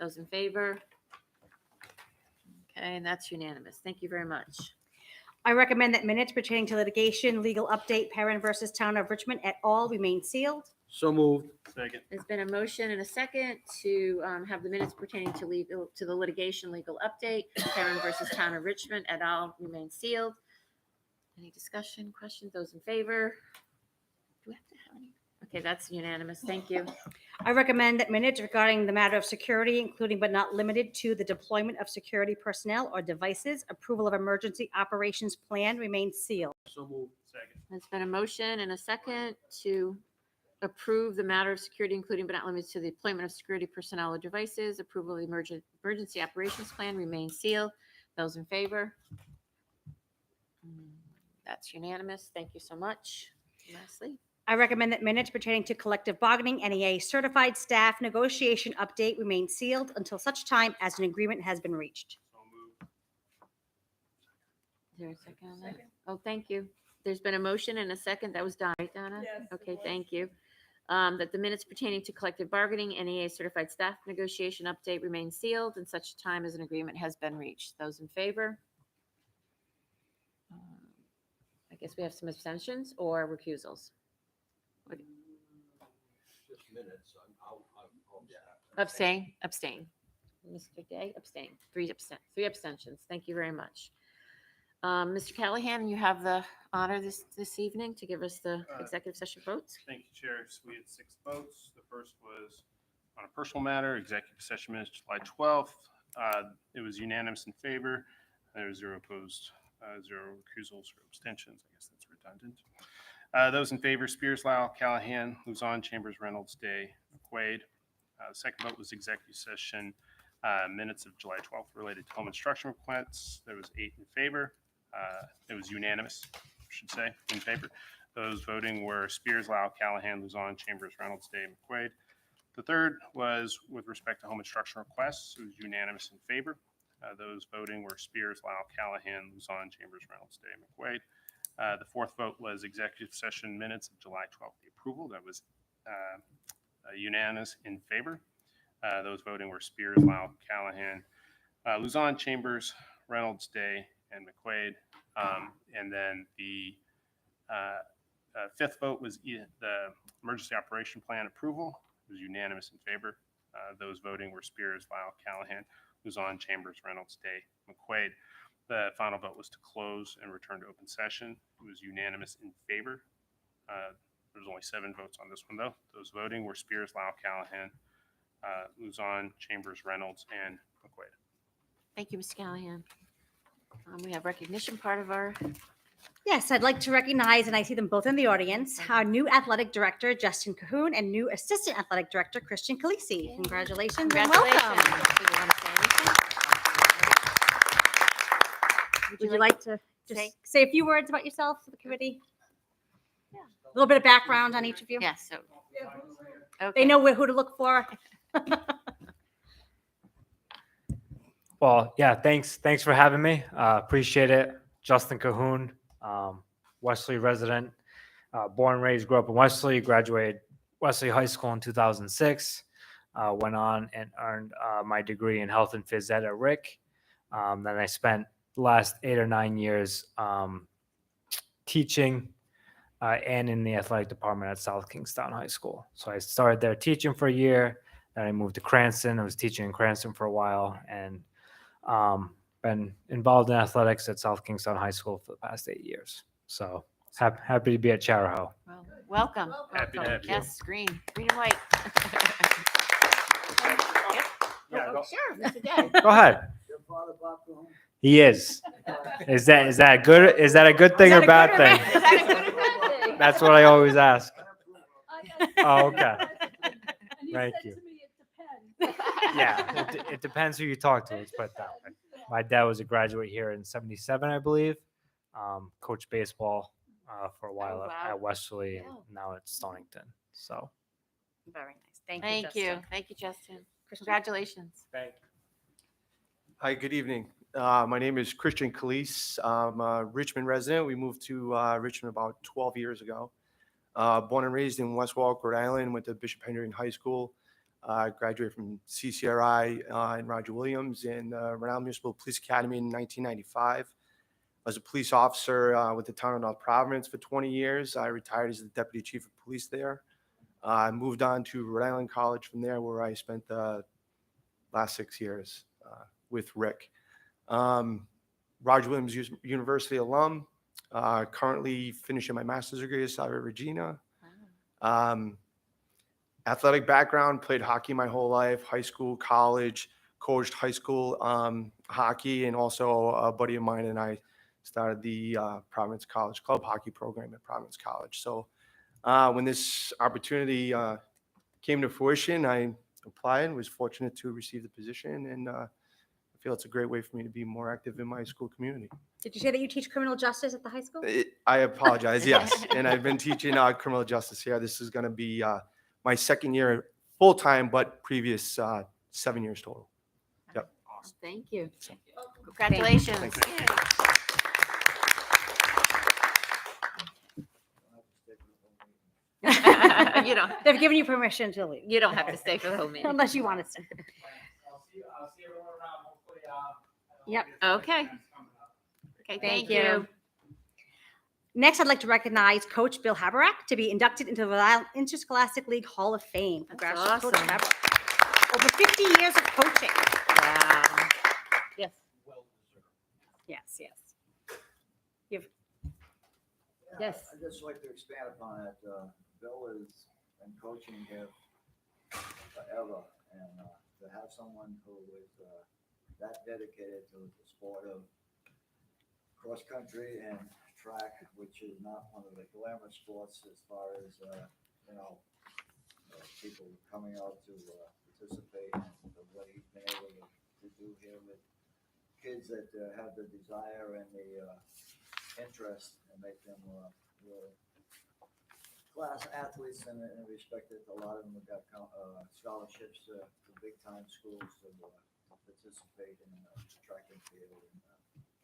Those in favor? Okay, and that's unanimous. Thank you very much. I recommend that minutes pertaining to litigation, legal update, Perrin versus Town of Richmond et al. Remain sealed. So moved. Second. There's been a motion and a second to have the minutes pertaining to the litigation legal update, Perrin versus Town of Richmond et al. Remain sealed. Any discussion, questions? Those in favor? Do we have to have any? Okay, that's unanimous. Thank you. I recommend that minutes regarding the matter of security, including but not limited to the deployment of security personnel or devices, approval of emergency operations plan, remain sealed. So moved. Second. There's been a motion and a second to approve the matter of security, including but not limited to the deployment of security personnel or devices, approval of the emergency operations plan, remain sealed. Those in favor? That's unanimous. Thank you so much. Lastly, I recommend that minutes pertaining to collective bargaining, NEA certified staff negotiation update remain sealed until such time as an agreement has been reached. So moved. is there a second on that? Oh, thank you. There's been a motion and a second. That was Donna, right, Donna? Yes, it Okay, was. thank you. That the minutes pertaining to collective bargaining, NEA certified staff negotiation update remain sealed and such time as an agreement has been reached. Those in favor? I guess we have some abstentions or recusals. Just minutes. I'll Abstain. Mr. Day, abstain. Three abstentions. Thank you very much. Mr. Callahan, you have the honor this evening to give us the executive session votes. Thank you, Chair. So we had 6 votes. The first was on a personal matter, executive session minutes, July 12th. It was unanimous in favor. There was 0 opposed, 0 recusals or abstentions. I guess that's redundant. Those in favor: Spears, Lyle, Callahan, Luzon, Chambers, Reynolds, Day, McQuaid. The second vote was executive session minutes of July 12th related to home instruction requests. There was 8 in favor. It was unanimous, I should say, in favor. Those voting were Spears, Lyle, Callahan, Luzon, Chambers, Reynolds, Day, McQuaid. The third was with respect to home instruction requests. It was unanimous in favor. Those voting were Spears, Lyle, Callahan, Luzon, Chambers, Reynolds, Day, McQuaid. The fourth vote was executive session minutes of July 12th, the approval. That was unanimous in favor. Those voting were Spears, Lyle, Callahan, Luzon, Chambers, Reynolds, Day, and McQuaid. And then the fifth vote was the emergency operation plan approval. It was unanimous in favor. Those voting were Spears, Lyle, Callahan, Luzon, Chambers, Reynolds, Day, McQuaid. The final vote was to close and return to open session. It was unanimous in favor. There was only 7 votes on this one, though. Those voting were Spears, Lyle, Callahan, Luzon, Chambers, Reynolds, and McQuaid. Thank you, Mr. Callahan. We have recognition part of our. Yes, I'd like to recognize, and I see them both in the audience, our new athletic director, Justin Cahoon, and new assistant athletic director, Christian Calisi. Congratulations and Congratulations. welcome. Do you want to say anything? Would you like to just say- say a few words about yourself for the committee? A little bit of background on each of you. Yes. So, okay. They know who to look for. Well, yeah, thanks for having me. Appreciate it. Justin Cahoon, Wesley resident, born and raised, grew up in Wesley, graduated Wesley High School in 2006, went on and earned my degree in health and phys ed at Rick. Then I spent the last 8 or 9 years teaching and in the athletic department at South Kingstown High School. So I started there teaching for a year. Then I moved to Cranston. I was teaching in Cranston for a while and been involved in athletics at South Kingstown High School for the past 8 years. So happy to be at Charahoe. Well, welcome. Happy to have you. Yes, green and white. Yeah, go- Sure, Mr. Day. Go ahead. He is. Is that good? Is that a good thing or bad thing? Is that a good or bad thing? That's what I always ask. Oh, okay. Thank you. Yeah, it depends who you talk to. Let's put it that way. My dad was a graduate here in '77, I believe. Coached baseball for a while wow. at Wesley, and Yeah. now at Stonington. So Very nice. Thank you, Thank Justin. you. Thank you, Justin. Congratulations. thank you. Hi, good evening. My name is Christian Calise. I'm a Richmond resident. We moved to Richmond about 12 years ago. Born and raised in West Warwick, Rhode Island, went to Bishop Hendrick High School. Graduated from CCRI in Roger Williams and Rhode Island Municipal Police Academy in 1995. I was a police officer with the town of North Providence for 20 years. I retired as the deputy chief of police there. I moved on to Rhode Island College from there, where I spent the last 6 years with Rick. Roger Williams University alum, currently finishing my master's degree at Salve Regina. Athletic background, played hockey my whole life, high school, college, coached high school hockey, and also a buddy of mine and I started the Providence College Club hockey program at Providence College. So when this opportunity came to fruition, I applied and was fortunate to receive the position, and I feel it's a great way for me to be more active in my school community. Did you say that you teach criminal justice at the high school? I apologize, yes. And I've been teaching criminal justice here. This is going to be my second year full-time, but previous 7 years total. Yep. Thank you. Congratulations. Thank Yay. You don't, They've given you permission to leave, you don't have to stay for the whole meeting. unless you want to stay. I'll see everyone around. Hopefully, Yep. Okay. Okay, thank you. Next, I'd like to recognize Coach Bill Haberak to be inducted into the Rhode Island Interscholastic League Hall of Fame. That's Congratulations, Coach awesome. Haberak. Over 50 years of coaching. Wow. Yes. Yes, yes. Yes. I'd just like to expand upon it. Bill has been coaching here forever, and to have someone who is that dedicated to the sport of cross country and track, which is not one of the glamorous sports as far as people coming out to participate, and what he's been able to do here with kids that have the desire and the interest, and make them really class athletes, and respect that a lot of them have got scholarships to big time schools to participate in track and field and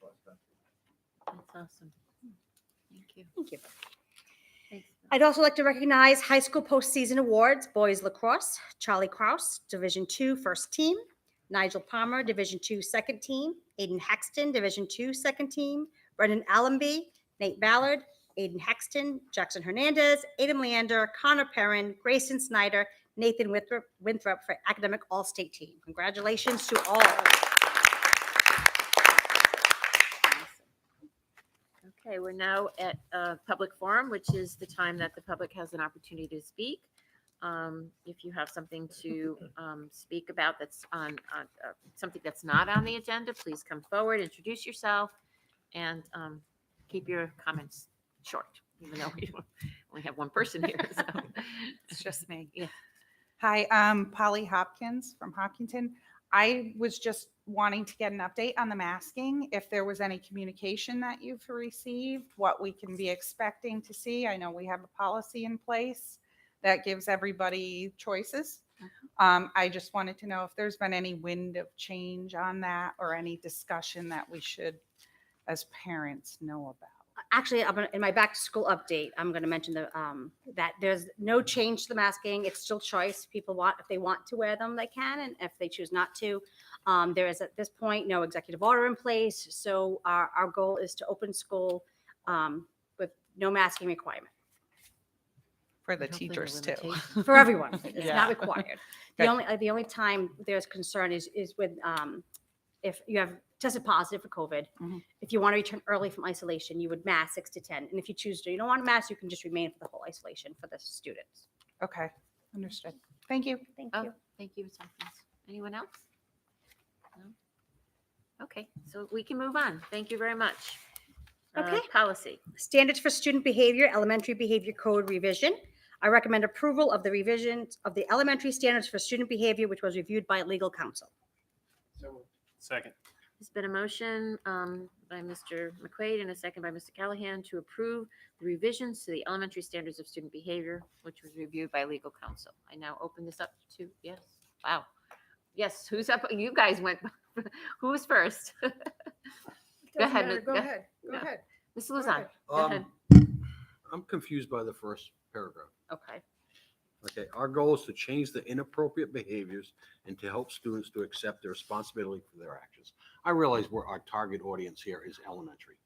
cross country. That's awesome. Thank you. Thank you. Thanks. I'd also like to recognize high school postseason awards, boys lacrosse, Charlie Kraus, Division II first team, Nigel Palmer, Division II second team, Aiden Hexton, Division II second team, Brendan Allenby, Nate Ballard, Aiden Hexton, Jackson Hernandez, Adam Leander, Connor Perrin, Grayson Snyder, Nathan Winthrop for academic all-state team. Congratulations to all. Okay, we're now at public forum, which is the time that the public has an opportunity to speak. If you have something to speak about that's on something that's not on the agenda, please come forward, introduce yourself, and keep your comments short, even though we only have one person here. So. It's just me. Yeah. Hi, I'm Polly Hopkins from Hopkinton. I was just wanting to get an update on the masking, if there was any communication that you've received, what we can be expecting to see. I know we have a policy in place that gives everybody choices. I just wanted to know if there's been any wind of change on that, or any discussion that we should, as parents, know about. Actually, in my back to school update, I'm going to mention that there's no change to the masking. It's still choice. People if they want to wear them, they can, and if they choose not to, there is at this point no executive order in place. So our goal is to open school with no masking requirement For the Hopefully teachers the too. limitation. for everyone. It's Yeah. not required. The only time there's concern is with if you have tested positive for COVID. Mhm. If you want to return early from isolation, you would mask 6 to 10. And if you choose to, you don't want to mask, you can just remain for the whole isolation for the students. Okay, understood. Thank you. Thank Oh, you. thank you, Ms. Hopkins. Anyone else? No? Okay, so we can move on. Thank you very much. Okay. Policy. Standards for student behavior, elementary behavior code revision. I recommend approval of the revisions of the elementary standards for student behavior, which was reviewed by legal counsel. Second. There's been a motion by Mr. McQuaid and a second by Mr. Callahan to approve the revisions to the elementary standards of student behavior, which was reviewed by legal counsel. I now open this up to, yes, wow. Yes, who's up? You guys went, who was first? Go ahead. Go ahead. Go no. ahead. Ms. Luzon, go ahead. I'm confused by the first paragraph. Okay. Okay, our goal is to change the inappropriate behaviors and to help students to accept their responsibility for their actions. I realize our target audience here is elementary.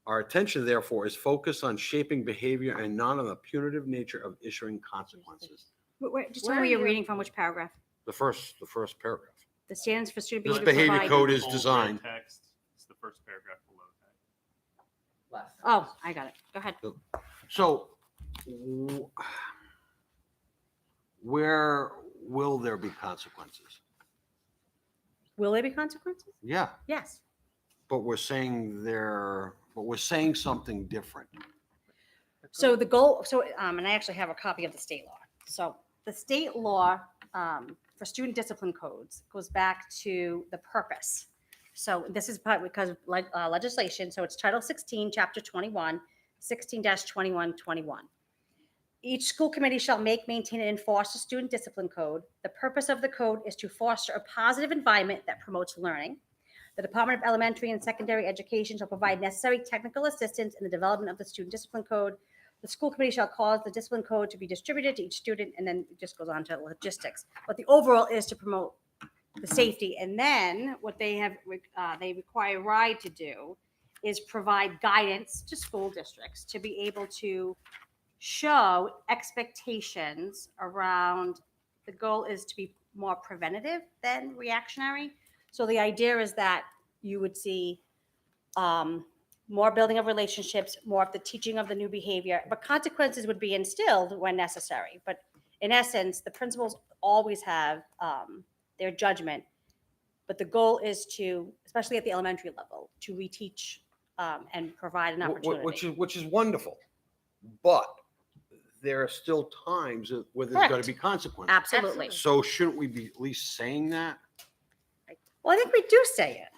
Our attention, therefore, is focused on shaping behavior and not on the punitive nature of issuing consequences. Just tell me where you're reading from, which paragraph? The first paragraph. The standards for student This behavior. behavior provide- code is Bold red designed. Text, it's the first paragraph below that. Oh, I got it. Go ahead. So where will there be consequences? Will there be consequences? Yeah, Yes. but we're saying something different. So the goal, and I actually have a copy of the state law. So the state law for student discipline codes goes back to the purpose. So this is because of legislation. So it's Title 16, Chapter 21, 16-2121. Each school committee shall make, maintain, and enforce a student discipline code. The purpose of the code is to foster a positive environment that promotes learning. The Department of Elementary and Secondary Education shall provide necessary technical assistance in the development of the student discipline code. The school committee shall cause the discipline code to be distributed to each student, and then it just goes on to logistics. But the overall is to promote the safety. And then what they require RIDE to do is provide guidance to school districts to be able to show expectations around, the goal is to be more preventative than reactionary. So the idea is that you would see more building of relationships, more of the teaching of the new behavior, but consequences would be instilled when necessary. But in essence, the principals always have their judgment. But the goal is to, especially at the elementary level, to reteach and provide an opportunity. Which is wonderful, but there are still times where there's going Correct. to be consequences. Absolutely. So shouldn't we be at least saying that? Well, I think we do say it.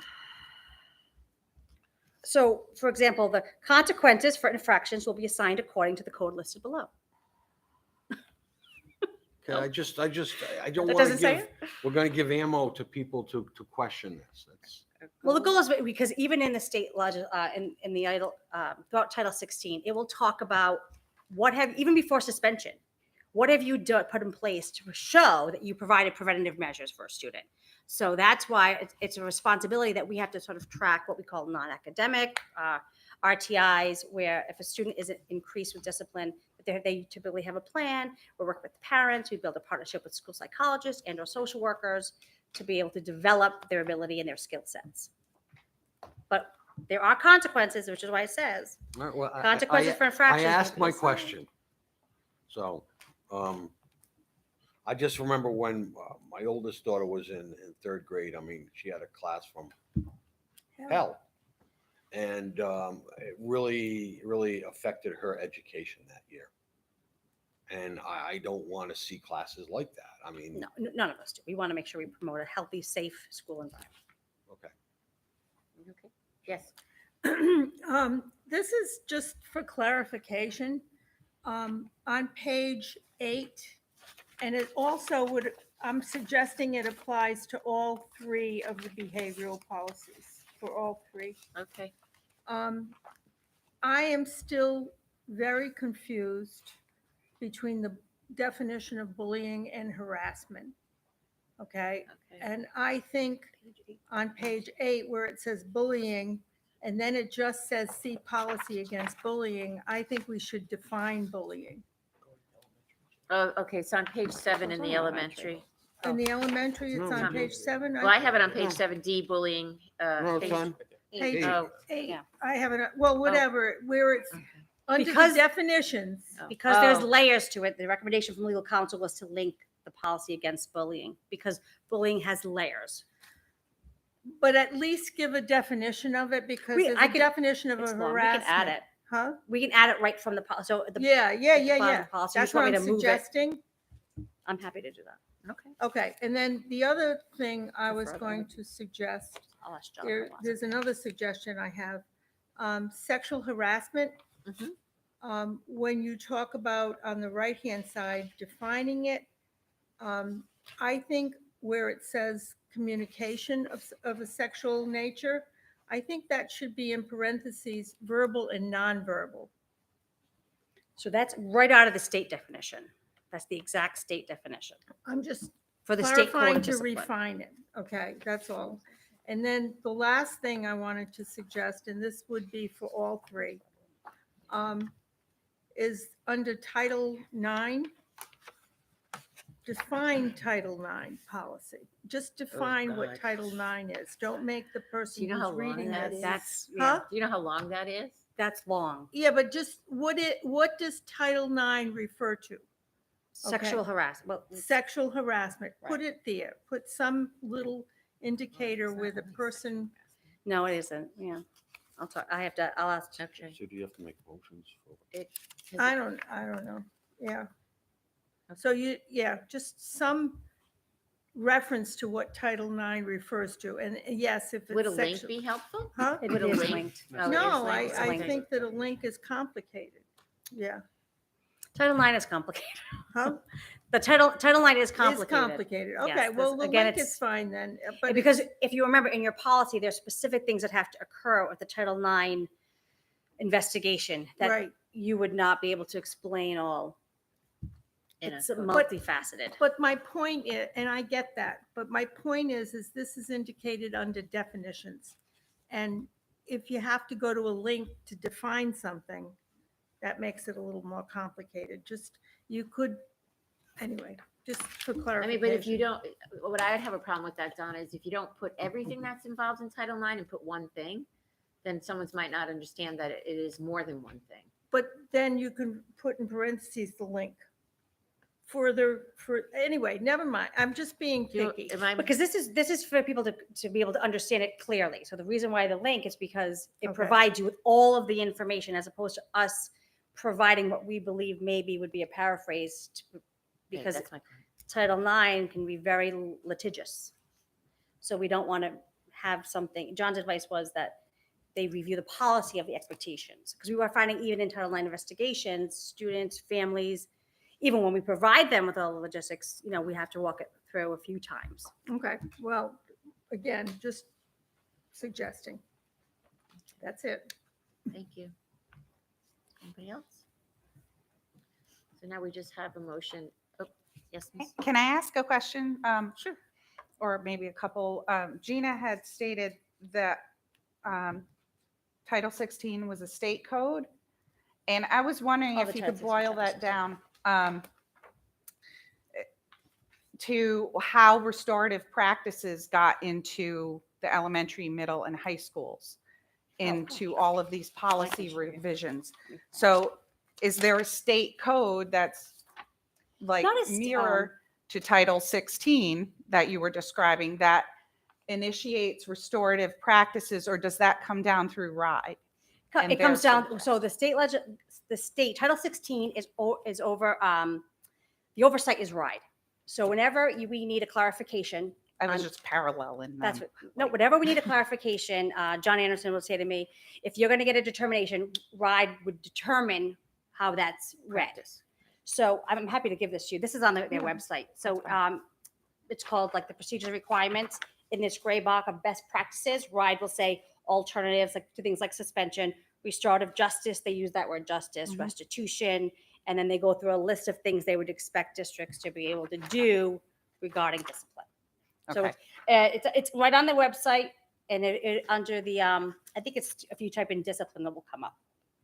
So, for example, the consequences for infractions will be assigned according to the code listed below. Okay, I don't That want to doesn't say give, we're going to give ammo to people to question this. That's, Well, the goal is because even in the state in the throughout Title 16, it will talk about even before suspension, what have you put in place to show that you provided preventative measures for a student. So that's why it's a responsibility that we have to sort of track what we call non-academic RTIs, where if a student isn't increased with discipline, they typically have a plan. We work with the parents. We build a partnership with school psychologists and or social workers to be able to develop their ability and their skill sets. But there are consequences, which is why it says all right, well, consequences for infractions. I will asked be my assigned. question. So, I just remember when my oldest daughter was in third grade. I mean, she had a class from hell. And it really, really affected her education that year. And I don't want to see classes like that. I mean, No, none of us do. We want to make sure we promote a healthy, safe school environment. okay. Okay. Yes. This is just for clarification. On page 8, and it also I'm suggesting it applies to all 3 of the behavioral policies, for all 3. Okay. I am still very confused between the definition of bullying and harassment. Okay? Okay. And I think on page 8, where it says bullying, and then it just says see policy against bullying, I think we should define bullying. Oh, okay. So on page 7 in the elementary. In the elementary, it's No, on page 7. Well, I have it on page 7D, bullying. No, it's page- on. Page Oh, 8, Yeah. I have it, well, whatever, where it's under the Because- definitions. Because there's Oh. layers to it. The recommendation from legal counsel was to link the policy against bullying because bullying has layers. But at least give a definition of it, because there's I a could- definition of a It's long. We harassment. can add it. Huh? We can add it right from the policy. So the, Yeah, at the bottom of yeah. the policy, you That's just want what me I'm to move it. suggesting. I'm happy to do that. okay. Okay, and then the other thing I was Prefer going that. to suggest, I'll ask Jonathan. Watson. there's another suggestion I have. Sexual harassment. Mhm. When you talk about on the right-hand side, defining it, I think where it says communication of a sexual nature, I think that should be in parentheses, verbal and nonverbal. So that's right out of the state definition. That's the exact state definition I'm just for the state code clarifying of to discipline. refine it. Okay, that's all. And then the last thing I wanted to suggest, and this would be for all three, is under Title IX, define Title IX policy. Just define what God. Title IX is. Don't make the Do person you know how who's long reading that this. is? That's, Huh? Do you know how long that is? that's long. Yeah, but just what does Title IX refer to? Sexual harassment. Well, Sexual harassment. Put Right. it there. Put some little indicator where the person, no, it isn't. Yeah. I'll talk. I'll ask. Okay. So do you have to make motions for? I don't know. Yeah. So just some reference to what Title IX refers to. And yes, if Would a it's link sexual. be helpful? Huh? It Would a is link- linked. Oh, it No, is I, linked? I Okay. think that a link is complicated. Yeah. Title IX is complicated. Huh? The Title IX is It's complicated. complicated. Yes, Okay, well, this- the again, link it's- is fine then. Because if you remember in your policy, there's specific things that have to occur with the Title IX investigation that Right. you would not be able to explain all. In a It's code. multifaceted. But my point is, and I get that, but my point is this is indicated under definitions. And if you have to go to a link to define something, that makes it a little more complicated. Just, you could, anyway, just for I clarification. mean, but if you don't, what I would have a problem with that, Donna, is if you don't put everything that's involved in Title IX and put one thing, then someone's might not understand that it is more than one thing. But then you can put in parentheses the link. Anyway, never mind. I'm just being Do you- picky. am I- Because this is for people to be able to understand it clearly. So the reason why the link is because it Okay. provides you with all of the information as opposed to us providing what we believe maybe would be a paraphrase Yeah, because that's my point. Title IX can be very litigious. So we don't want to have something, John's advice was that they review the policy of the expectations. Because we were finding even in Title IX investigations, students, families, even when we provide them with all the logistics, we have to walk it through a few times. Okay, well, again, just suggesting. That's it. Thank you. Anybody else? So now we just have a motion. Oh, yes, Ms. Can I ask a question? Sure. Or maybe a couple. Gina had stated that Title 16 was a state code. And I was wondering Oh, if the you Title could 16 boil chapter that down to how restorative practices got into the elementary, middle, and high schools, into all of these policy revisions. So is there a state code that's like Not a mirror to Title 16 that you were describing that initiates restorative practices, or does that come down through RIDE? And It comes their down, so the state Title 16 is over, the oversight is RIDE. So whenever we need a clarification, I was on- just paralleling that's them. what, no, whenever we need a clarification, John Anderson will say to me, if you're going to get a determination, RIDE would determine how that's read. So I'm happy to give this to you. This is on their website. So it's called like the procedures requirements. In this gray box of best practices, RIDE will say alternatives like to things like suspension, restorative justice. They use that word justice, Mhm. restitution, and then they go through a list of things they would expect districts to be able to do regarding discipline. So Okay. it's right on the website, and it under the I think it's if you type in discipline, it will come up.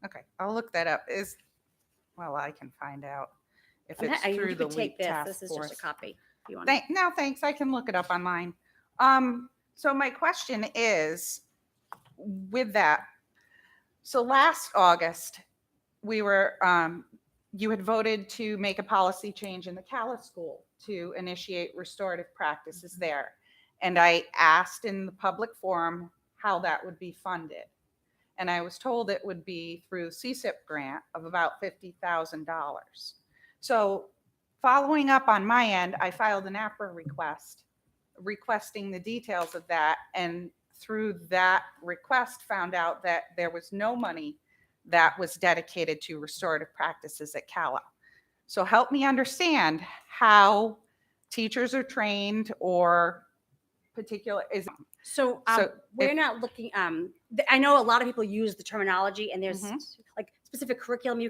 Okay, I'll look that up. Well, I can find out if it's You through the could take LEAP this. task This is force. just a copy. If you want. No, thanks. I can look it up online. So my question is, with that, so last August, we were, you had voted to make a policy change in the Cala School to initiate restorative practices there. And I asked in the public forum how that would be funded. And I was told it would be through CSIP grant of about $50,000. So following up on my end, I filed an APRA request requesting the details of that, and through that request found out that there was no money that was dedicated to restorative practices at Cala. So help me understand how teachers are trained or particular is. So, So we're if- not looking. I know a lot of people use the terminology, and there's Mhm. like specific curriculum you can